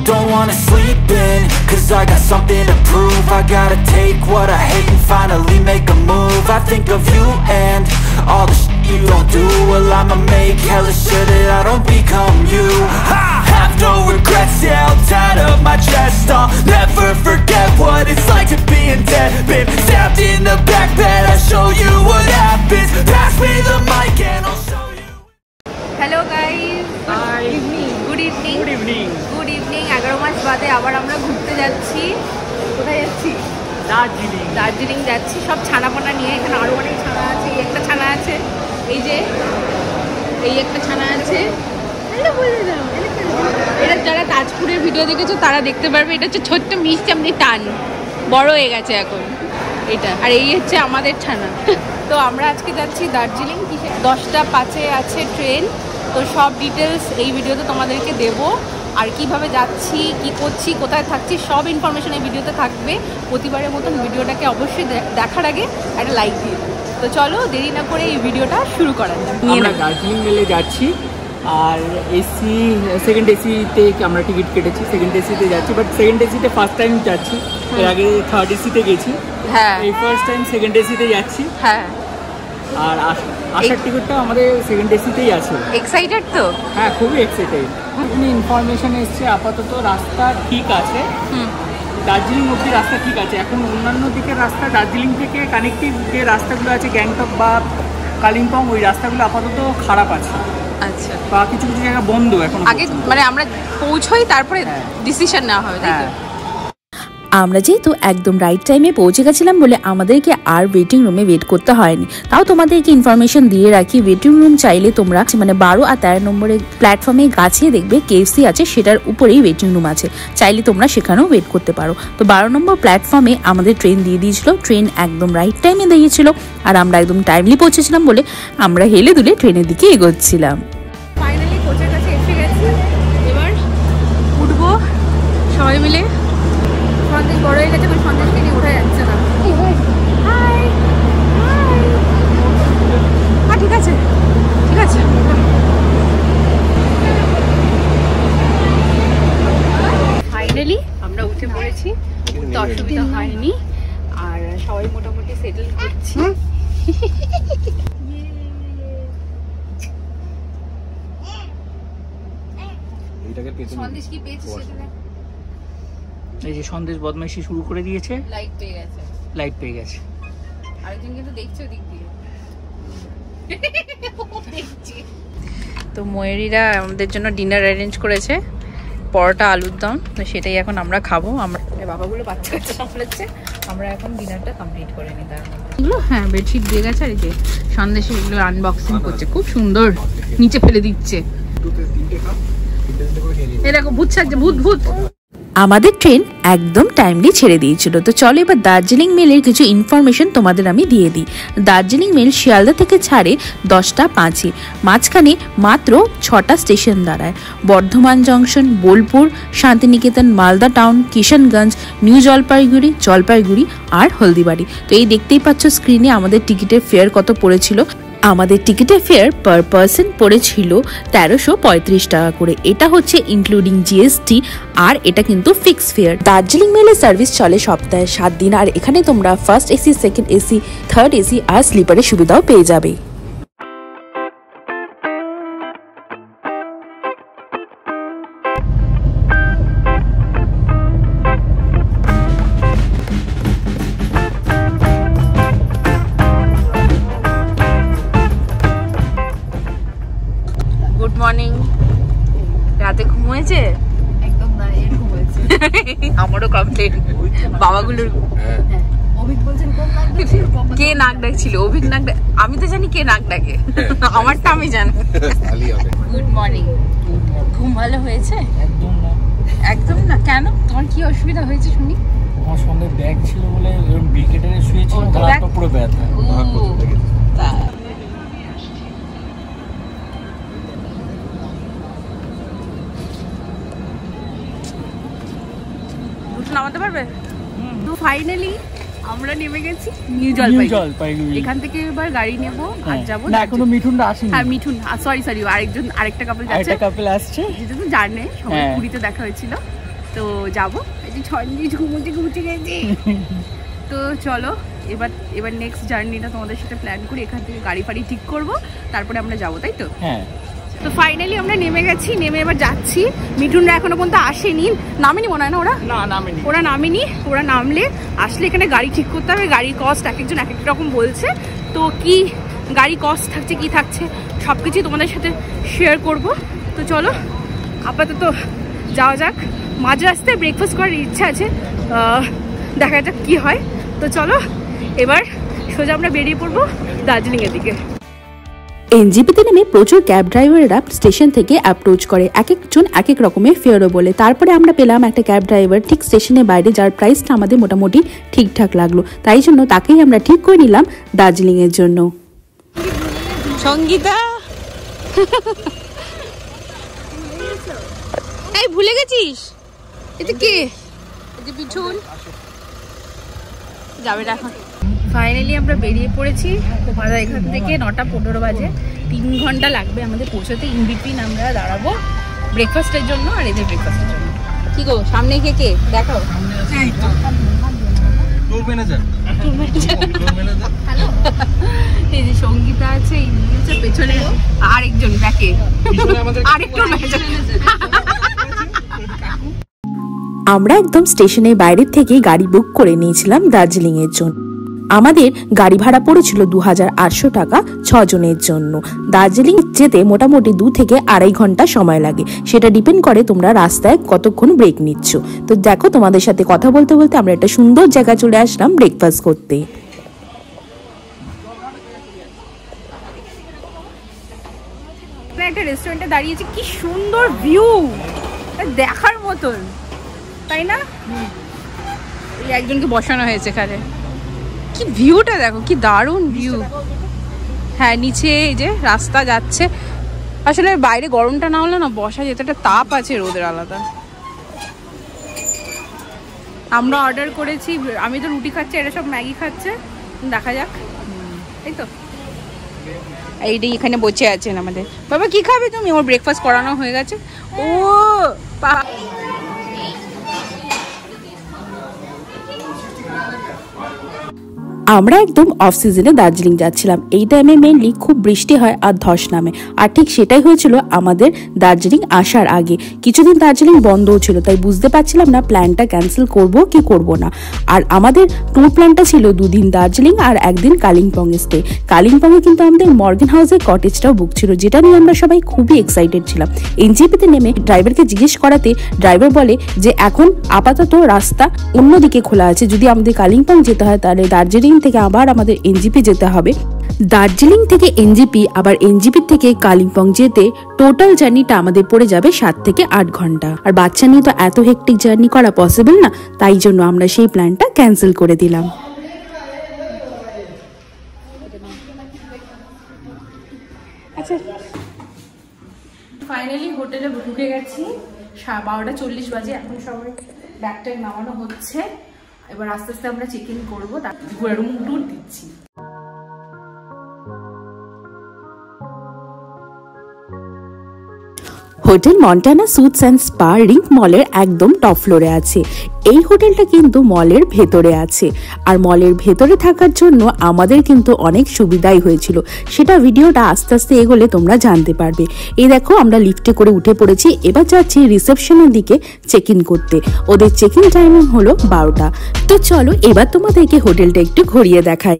don't wanna sleep in, cause I got something to prove. I gotta take what I hate and finally make a move. I think of you and all the shit you don't do. Well, I'ma make hella sure that I don't become you. I have no regrets, yeah, I'll tie up my chest. I'll never forget what it's like to be in debt. Been stabbed in the back bed, I'll show you what happens. Pass me the mic and I'll show you. Hello guys, Hi. good evening. Good evening. Good evening. 11 মাস বাদে আবার আমরা ঘুরতে যাচ্ছি। কোথায় যাচ্ছি? দার্জিলিং। দার্জিলিং যাচ্ছি সব ছানাপোনা নিয়ে। এখানে আরো অনেক ছানা আছে। এই একটা ছানা আছে, এই যে এই একটা ছানা আছে। এটা যারা তাজপুরের ভিডিও দেখেছো তারা দেখতে পারবে। এটা হচ্ছে ছোট্ট মিষ্টি, আমনি টান বড় হয়ে গেছে এখন এটা। আর এই হচ্ছে আমাদের ছানা। তো আমরা আজকে যাচ্ছি দার্জিলিং। 10টা 5-এ আছে ট্রেন। তো সব ডিটেলস এই ভিডিওতে তোমাদেরকে দেবো। আর কিভাবে যাচ্ছি, কি করছি, কোথায় থাকছি, সব ইনফরমেশন এই ভিডিওতে থাকবে। প্রতিবারের মতন ভিডিওটাকে অবশ্যই দেখার আগে একটা লাইক দিও। তো চলো দেরি না করে এই ভিডিওটা শুরু করা যাক। আমরা দার্জিলিং মেলে যাচ্ছি আর এসি সেকেন্ড এসিতে আমরা টিকিট কেটেছি। সেকেন্ড এসিতে যাচ্ছি, বাট সেকেন্ড এসিতে ফার্স্ট টাইম যাচ্ছি। এর আগে থার্ড এসিতে গেছি। হ্যাঁ, এই ফার্স্ট টাইম সেকেন্ড এসিতে যাচ্ছি। হ্যাঁ, আর আসার টিকিটটা আমাদের সেকেন্ড এসিতেই আছে। এক্সাইটেড তো? হ্যাঁ, খুবই এক্সাইটেড। এখানে ইনফরমেশন এসছে আপাতত রাস্তা ঠিক আছে। দার্জিলিং অব্দি রাস্তা ঠিক আছে। এখন অন্যান্য দিকের রাস্তা দার্জিলিং থেকে কানেক্টিভ যে রাস্তাগুলো আছে গ্যাংটক বা কালিম্পং, ওই রাস্তাগুলো আপাতত খারাপ আছে। আচ্ছা, বা কিছু কিছু জায়গা বন্ধ এখন। আগে মানে আমরা পৌঁছই তারপরে ডিসিশন নেওয়া হবে, তাই তো? আমরা যেহেতু একদম রাইট টাইমে পৌঁছে গেছিলাম বলে আমাদেরকে আর ওয়েটিং রুমে ওয়েট করতে হয়নি। তাও তোমাদেরকে ইনফরমেশন দিয়ে রাখি, ওয়েটিং রুম চাইলে তোমরা মানে 12 আর 13 নম্বরের প্ল্যাটফর্মে গাছে দেখবে KFC আছে, সেটার উপরেই ওয়েটিং রুম আছে। চাইলে তোমরা সেখানেও ওয়েট করতে পারো। তো 12 নম্বর প্ল্যাটফর্মে আমাদের ট্রেন দিয়ে দিয়েছিল। ট্রেন একদম রাইট টাইমে দিয়েছিল আর আমরা একদম টাইমলি পৌঁছেছিলাম বলে আমরা হেলে দুলে ট্রেনের দিকে এগোচ্ছিলাম। ফাইনালি কোচের কাছে এসে গেছি। এবার উঠবো সবাই মিলে। সন্দেশ বড় হয়ে গেছে, ওই সন্দেশকে নিয়ে ওঠা যাচ্ছে না। হাই হাই, হ্যাঁ ঠিক আছে ঠিক আছে। ফাইনালি আমরা উঠে পড়েছি, উঠতে অসুবিধা হয়নি। আর সবাই মোটামুটি সেটেল করছি। সন্দেশ কি পেয়েছে সেটা? এই যে সন্দেশ বদমাইশি শুরু করে দিয়েছে। লাইট পেয়ে গেছে, লাইট পেয়ে গেছে। আরেকজন কিন্তু দেখছে ওদিক দিয়ে। তো ময়ূরীরা আমাদের জন্য ডিনার অ্যারেঞ্জ করেছে, পরোটা আলুর দম। তো সেটাই এখন আমরা খাবো। আমরা বাবাগুলো বাচ্চা কাচ্চা সামলাচ্ছে, আমরা এখন ডিনারটা কমপ্লিট করে নিই। তার এগুলো হ্যাঁ বেডশিট দিয়ে গেছে। আর এই যে সন্দেশে এগুলো আনবক্সিং করছে, খুব সুন্দর নিচে ফেলে দিচ্ছে। এরকম ভূত সাজছে, ভূত ভূত। আমাদের ট্রেন একদম টাইমলি ছেড়ে দিয়েছিল। তো চলো এবার দার্জিলিং মেলের কিছু ইনফরমেশন তোমাদের আমি দিয়ে দিই। দার্জিলিং মেল শিয়ালদা থেকে ছাড়ে 10টা 5-এ। মাঝখানে মাত্র 6টা স্টেশন দাঁড়ায়: Bardhaman junction, Bolpur, Shantiniketan, Malda town, Kishanganj, new Jalpaiguri আর হলদিবাড়ি। তো এই দেখতেই পাচ্ছ স্ক্রিনে আমাদের টিকিটের ফেয়ার কত পড়েছিল। আমাদের টিকিটের ফেয়ার পার পারসন পড়েছিল 1335 টাকা করে। এটা হচ্ছে ইনক্লুডিং GST, আর এটা কিন্তু ফিক্স ফেয়ার। দার্জিলিং মেলের সার্ভিস চলে সপ্তাহে 7 দিন। আর এখানে তোমরা first AC, second AC, third AC আর স্লিপারের সুবিধাও পেয়ে যাবে। Good morning. রাতে ঘুম হয়েছে? একদম না, এরকম হয়েছে। আমারও কমপ্লেন বাবাগুলোর। অভিক বলছেন কে নাক ডাকছিল? অভিক নাক আমি তো জানি কে নাক ডাকে, আমারটা আমি জানি। Good morning. ঘুম ভালো হয়েছে? একদম না। একদম না? কেন? তোমার কি অসুবিধা হয়েছে শুনি? আমার সঙ্গে ব্যাগ ছিল বলে বিকেটে শুয়েছিল, হাতটা পুরো ব্যথা। নামাতে পারবে? তো ফাইনালি আমরা নেমে গেছি নিউ জলপাইগুড়ি। এখান থেকে এবার গাড়ি নেব আর যাবো। না এখনো মিঠুনটা আসেনি। হ্যাঁ মিঠুন, সরি আরেকটা কাপল যাচ্ছে। আরেকটা কাপল আসছে, যেটা তো জানে সবাই পুরীতে দেখা হয়েছিল। তো যাবো, এই যে ছন্দিস ঘুমুচে গেছে। তো চলো এবার নেক্সট জার্নিটা তোমাদের সাথে প্ল্যান করি, এখান থেকে গাড়ি ফাড়ি ঠিক করবো, তারপরে আমরা যাবো, তাই তো? হ্যাঁ। তো ফাইনালি আমরা নেমে গেছি, নেমে এবার যাচ্ছি। মিঠুনরা এখনো পর্যন্ত আসেনি, নামেনি মনে হয় না ওরা? না, নামেনি। ওরা নামেনি, ওরা নামলে আসলে এখানে গাড়ি ঠিক করতে হবে। গাড়ির কস্ট এক একজন এক এক রকম বলছে, তো কি গাড়ি কস্ট থাকছে কি থাকছে সব কিছুই তোমাদের সাথে শেয়ার করব। তো চলো আপাতত যাওয়া যাক। মাঝ রাস্তায় ব্রেকফাস্ট করার ইচ্ছা আছে, দেখা যাক কি হয়। তো চলো এবার সোজা আমরা বেরিয়ে পড়বো দার্জিলিংয়ের দিকে। এনজিপিতে নেমে প্রচুর ক্যাব ড্রাইভাররা স্টেশন থেকে অ্যাপ্রোচ করে, এক একজন এক এক রকমের ফেয়ারও বলে। তারপরে আমরা পেলাম একটা ক্যাব ড্রাইভার ঠিক স্টেশনের বাইরে, যার প্রাইসটা আমাদের মোটামুটি ঠিকঠাক লাগলো, তাই জন্য তাকেই আমরা ঠিক করে নিলাম দার্জিলিংয়ের জন্য। সঙ্গীতা এই ভুলে গেছিস? এটা কে? এটা পিছন যাবে না এখন। ফাইনালি আমরা বেরিয়ে পড়েছি। তোমাদের এখান থেকে 9:15 বাজে, 3 ঘন্টা লাগবে আমাদের পৌঁছাতে। ইন বিটুইন আমরা দাঁড়াবো ব্রেকফাস্টের জন্য আর এদের ব্রেকফাস্টের জন্য। কি গো সামনে কে দেখাও? এই যে সঙ্গীতা আছে, পেছনে আরেকজন ব্যাকে আরেকজন। আমরা একদম স্টেশনের বাইরে থেকে গাড়ি বুক করে নিয়েছিলাম দার্জিলিং এর জন্য। আমাদের গাড়ি ভাড়া পড়েছিল 2800 টাকা 6 জনের জন্য। দার্জিলিং যেতে মোটামুটি 2 থেকে 2.5 ঘন্টা সময় লাগে, সেটা ডিপেন্ড করে তোমরা রাস্তায় কতক্ষণ ব্রেক নিচ্ছ। তো দেখো তোমাদের সাথে কথা বলতে বলতে আমরা একটা সুন্দর জায়গা চলে আসলাম ব্রেকফাস্ট করতে। একটা রেস্টুরেন্টে দাঁড়িয়েছি, কি সুন্দর ভিউ, দেখার মতন, তাই না? এই একজনকে বসানো হয়েছে এখানে, কি ভিউটা দেখো, কি দারুণ ভিউ। হ্যাঁ নিচে এই যে রাস্তা যাচ্ছে। আসলে বাইরে গরমটা না হলে না বসা যেতে, একটা তাপ আছে রোদের আলাদা। আমরা অর্ডার করেছি, আমি তো রুটি খাচ্ছি, এরা সব ম্যাগি খাচ্ছে, দেখা যাক, তাই তো? এইটাই এখানে বসে আছেন আমাদের বাবা। কি খাবে তুমি? ওর ব্রেকফাস্ট করানো হয়ে গেছে। ও আমরা একদম অফ সিজনে দার্জিলিং যাচ্ছিলাম। এই টাইমে মেনলি খুব বৃষ্টি হয় আর ধস নামে, আর ঠিক সেটাই হয়েছিল আমাদের দার্জিলিং আসার আগে। কিছুদিন দার্জিলিং বন্ধও ছিল, তাই বুঝতে পারছিলাম না প্ল্যানটা ক্যান্সেল করব কি করব না। আর আমাদের ট্যুর প্ল্যানটা ছিল 2 দিন দার্জিলিং আর 1 দিন কালিম্পং স্টে। কালিম্পংয়ে কিন্তু আমাদের মর্গেন হাউসের কটেজটাও বুক ছিল, যেটা নিয়ে আমরা সবাই খুবই এক্সাইটেড ছিলাম। এনজিপিতে নেমে ড্রাইভারকে জিজ্ঞেস করাতে ড্রাইভার বলে যে এখন আপাতত রাস্তা অন্যদিকে খোলা আছে, যদি আমাদের কালিম্পং যেতে হয় তাহলে দার্জিলিং থেকে আবার আমাদের এনজিপি যেতে হবে। দার্জিলিং থেকে এনজিপি, আবার এনজিপি থেকে কালিম্পং যেতে টোটাল জার্নিটা আমাদের পড়ে যাবে 7 থেকে 8 ঘন্টা। আর বাচ্চা নিয়ে তো এত হেক্টিক জার্নি করা পসিবল না, তাই জন্য আমরা সেই প্ল্যানটা ক্যান্সেল করে দিলাম। আচ্ছা ফাইনালি হোটেলে ঢুকে গেছি, 12:40 বাজে। এখন সবাই ব্যাগ ট্যাগ নামানো হচ্ছে, এবার আস্তে আস্তে আমরা চেক ইন করবো, তারপর রুম ট্যুর দিচ্ছি। Hotel Montana sweets and spa ring মলের একদম টপ ফ্লোরে আছে। এই হোটেলটা কিন্তু মলের ভেতরে আছে, আর মলের ভেতরে থাকার জন্য আমাদের কিন্তু অনেক সুবিধাই হয়েছিল, সেটা ভিডিওটা আস্তে আস্তে এগোলে তোমরা জানতে পারবে। এই দেখো আমরা লিফটে করে উঠে পড়েছি, এবার যাচ্ছি রিসেপশনের দিকে চেক ইন করতে। ওদের চেক ইন টাইমিং হলো 12টা। তো চলো এবার তোমাদেরকে হোটেলটা একটু ঘুরিয়ে দেখাই।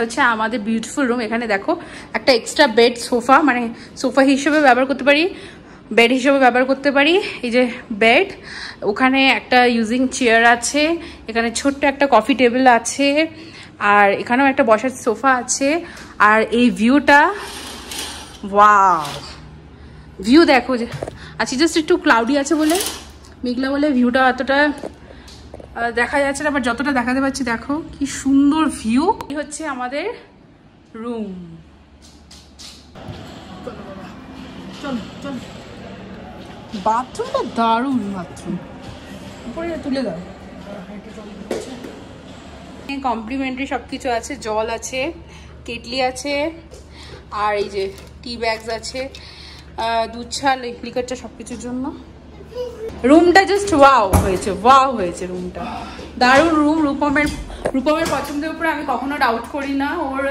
হচ্ছে আমাদের বিউটিফুল রুম। এখানে দেখো একটা এক্সট্রা বেড, সোফা, মানে সোফা হিসেবে ব্যবহার করতে পারি, বেড হিসেবে ব্যবহার করতে পারি। এই যে বেড, ওখানে একটা ইউজিং চেয়ার আছে, এখানে ছোট্ট একটা কফি টেবিল আছে, আর এখানেও একটা বসার সোফা আছে। আর এই ভিউটা, ওয়াও, ভিউ দেখো যে আজকে জাস্ট একটু ক্লাউডি আছে বলে, মেঘলা বলে ভিউটা অতটা দেখা যাচ্ছে না, আবার যতটা দেখাতে পাচ্ছি দেখো কি সুন্দর ভিউ। এই হচ্ছে আমাদের রুম। চলো চলো, বাথরুমটা দারুণ, বাথরুম উপরে তুলে দাও, কমপ্লিমেন্টারি সব কিছু আছে, জল আছে, কেটলি আছে, আর এই যে টি ব্যাগস আছে, দুধ চা, লিকার চা, সব কিছুর জন্য। রুমটা জাস্ট ওয়াও হয়েছে, ওয়াও হয়েছে রুমটা, দারুণ রুম। রূপমের পছন্দের উপরে আমি কখনো ডাউট করি না, ওর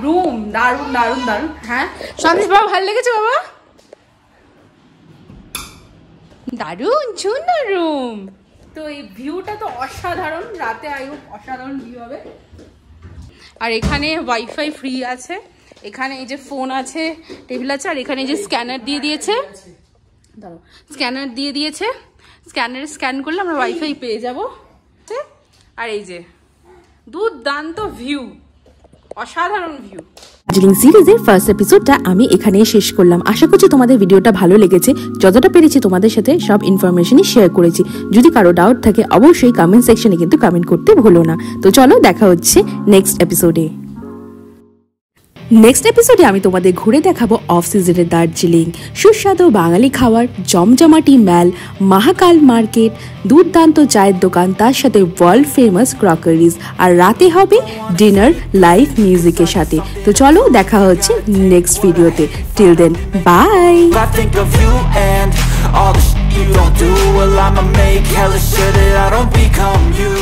রুম দারুণ দারুণ দারুণ। হ্যাঁ সন্দেশ বাবা, ভালো লেগেছে বাবা? দারুণ সুন্দর রুম। তো এই ভিউটা তো অসাধারণ, রাতে আই হোপ অসাধারণ ভিউ হবে। আর এখানে ওয়াইফাই ফ্রি আছে, এখানে এই যে ফোন আছে, টেবিল আছে, আর এখানে যে স্ক্যানার দিয়ে দিয়েছে, দাঁড়াও, স্ক্যানার দিয়ে দিয়েছে, স্ক্যানারে স্ক্যান করলে আমরা ওয়াইফাই পেয়ে যাব। আর এই যে দুর্দান্ত ভিউ, অসাধারণ ভিউ। দার্জিলিং সিরিজের ফার্স্ট এপিসোডটা আমি এখানেই শেষ করলাম। আশা করছি তোমাদের ভিডিওটা ভালো লেগেছে, যতটা পেরেছি তোমাদের সাথে সব ইনফরমেশনই শেয়ার করেছি। যদি কারো ডাউট থাকে অবশ্যই কমেন্ট সেকশনে কিন্তু কমেন্ট করতে ভুলো না। তো চলো, দেখা হচ্ছে নেক্সট এপিসোডে। নেক্সট এপিসোডে আমি তোমাদের ঘুরে দেখাবো অফ সিজনের দার্জিলিং, সুস্বাদু বাঙালি খাবার, জমজমাটি মেল, মহাকাল মার্কেট, দুর্দান্ত চায়ের দোকান, তার সাথে ওয়ার্ল্ড ফেমাস ক্রকারিজ, আর রাতে হবে ডিনার লাইভ মিউজিকের সাথে। তো চলো, দেখা হচ্ছে নেক্সট ভিডিওতে। Till then, bye. I think of you and all the shit you don't do. Well, I'ma make hella sure that I don't become you.